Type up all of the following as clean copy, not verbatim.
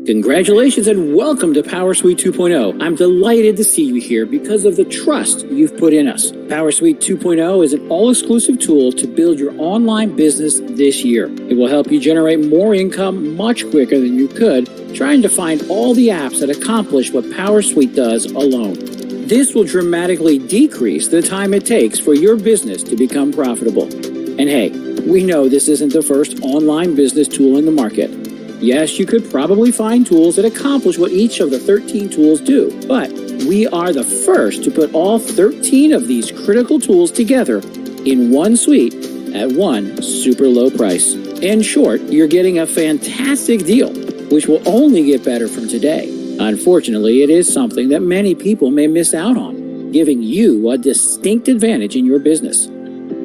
Congratulations and welcome to PowrSuite 2.0. I'm delighted to see you here because of the trust you've put in us. PowrSuite 2.0 is an all-exclusive tool to build your online business this year. It will help you generate more income much quicker than you could trying to find all the apps that accomplish what PowrSuite does alone. This will dramatically decrease the time it takes for your business to become profitable. And hey, we know this isn't the first online business tool in the market. Yes, you could probably find tools that accomplish what each of the 13 tools do, but we are the first to put all 13 of these critical tools together in one suite at one super low price. In short, you're getting a fantastic deal, which will only get better from today. Unfortunately, it is something that many people may miss out on, giving you a distinct advantage in your business.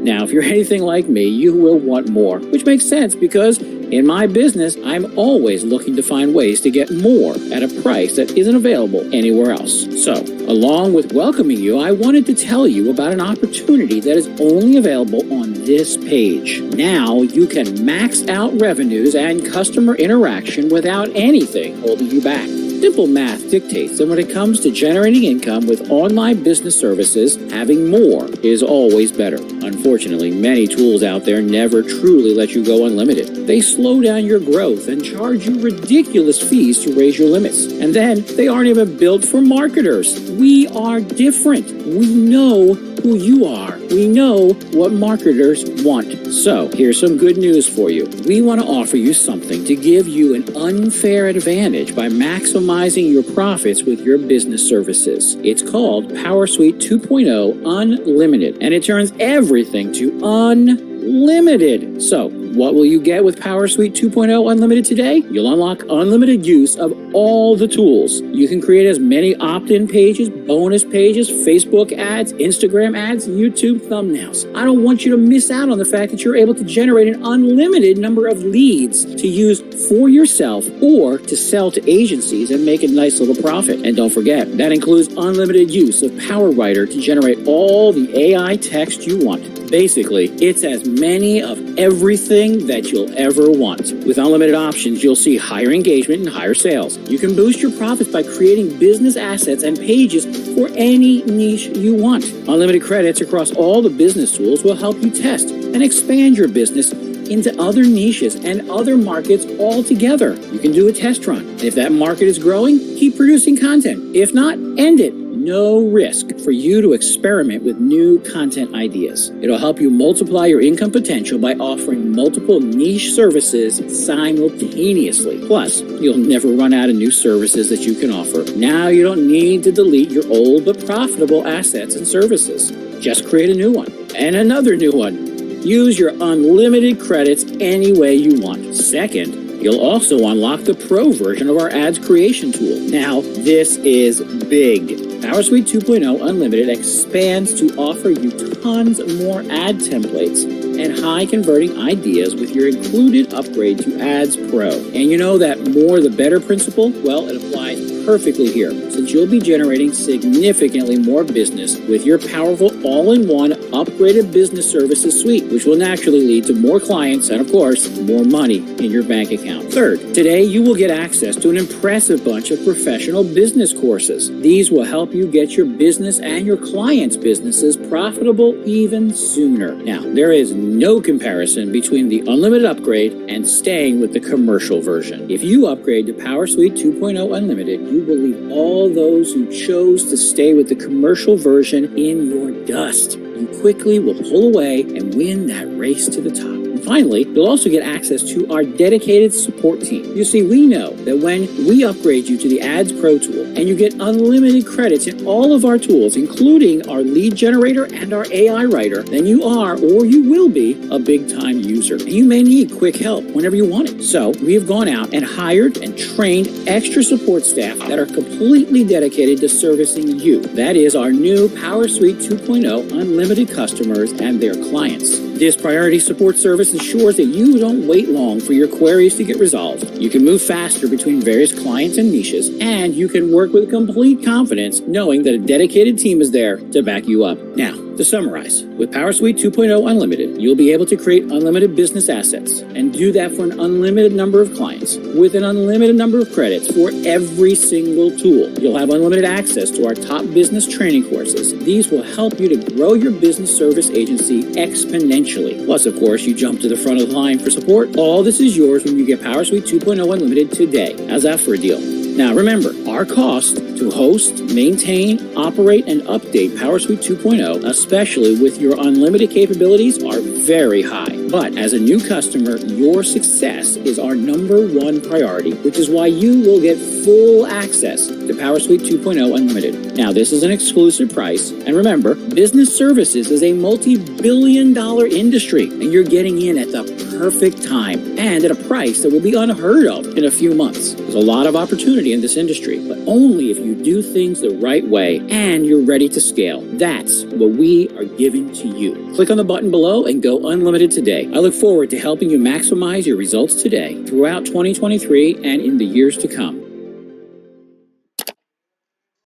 Now, if you're anything like me, you will want more, which makes sense because in my business, I'm always looking to find ways to get more at a price that isn't available anywhere else. So, along with welcoming you, I wanted to tell you about an opportunity that is only available on this page. Now, you can max out revenues and customer interaction without anything holding you back. Simple math dictates that when it comes to generating income with online business services, having more is always better. Unfortunately, many tools out there never truly let you go unlimited. They slow down your growth and charge you ridiculous fees to raise your limits. And then they aren't even built for marketers. We are different. We know who you are. We know what marketers want. So here's some good news for you. We want to offer you something to give you an unfair advantage by maximizing your profits with your business services. It's called PowrSuite 2.0 Unlimited, and it turns everything to unlimited. So what will you get with PowrSuite 2.0 Unlimited today? You'll unlock unlimited use of all the tools. You can create as many opt-in pages, bonus pages, Facebook ads, Instagram ads, YouTube thumbnails. I don't want you to miss out on the fact that you're able to generate an unlimited number of leads to use for yourself or to sell to agencies and make a nice little profit. And don't forget, that includes unlimited use of PowerWriter to generate all the AI text you want. Basically, it's as many of everything that you'll ever want. With unlimited options, you'll see higher engagement and higher sales. You can boost your profits by creating business assets and pages for any niche you want. Unlimited credits across all the business tools will help you test and expand your business into other niches and other markets altogether. You can do a test run. And if that market is growing, keep producing content. If not, end it. No risk for you to experiment with new content ideas. It'll help you multiply your income potential by offering multiple niche services simultaneously. Plus, you'll never run out of new services that you can offer. Now you don't need to delete your old but profitable assets and services. Just create a new one and another new one. Use your unlimited credits any way you want. Second, you'll also unlock the Pro version of our ads creation tool. Now, this is big. PowrSuite 2.0 Unlimited expands to offer you tons more ad templates and high converting ideas with your included upgrade to Ads Pro. And you know that more the better principle? Well, it applies perfectly here, since you'll be generating significantly more business with your powerful all-in-one upgraded business services suite, which will naturally lead to more clients and, of course, more money in your bank account. Third, today you will get access to an impressive bunch of professional business courses. These will help you get your business and your clients' businesses profitable even sooner. Now, there is no comparison between the unlimited upgrade and staying with the commercial version. If you upgrade to PowrSuite 2.0 Unlimited, you will leave all those who chose to stay with the commercial version in your dust. You quickly will pull away and win that race to the top. And finally, you'll also get access to our dedicated support team. You see, we know that when we upgrade you to the Ads Pro tool and you get unlimited credits in all of our tools, including our lead generator and our AI writer, then you are, or you will be, a big-time user. And you may need quick help whenever you want it. So we have gone out and hired and trained extra support staff that are completely dedicated to servicing you. That is our new PowrSuite 2.0 Unlimited customers and their clients. This priority support service ensures that you don't wait long for your queries to get resolved. You can move faster between various clients and niches, and you can work with complete confidence knowing that a dedicated team is there to back you up. Now, To summarize, with PowrSuite 2.0 Unlimited, you'll be able to create unlimited business assets and do that for an unlimited number of clients with an unlimited number of credits for every single tool. You'll have unlimited access to our top business training courses. These will help you to grow your business service agency exponentially. Plus, of course, you jump to the front of the line for support. All this is yours when you get PowrSuite 2.0 Unlimited today. How's that for a deal? Now, remember, our cost to host, maintain, operate, and update PowrSuite 2.0, especially with your unlimited capabilities, are very high. But as a new customer, your success is our #1 priority, which is why you will get full access to PowrSuite 2.0 Unlimited. Now, this is an exclusive price. And remember, business services is a multi-billion-dollar industry, and you're getting in at the perfect time and at a price that will be unheard of in a few months. There's a lot of opportunity in this industry, but only if you do things the right way and you're ready to scale. That's what we are giving to you. Click on the button below and go unlimited today. I look forward to helping you maximize your results today, throughout 2023, and in the years to come.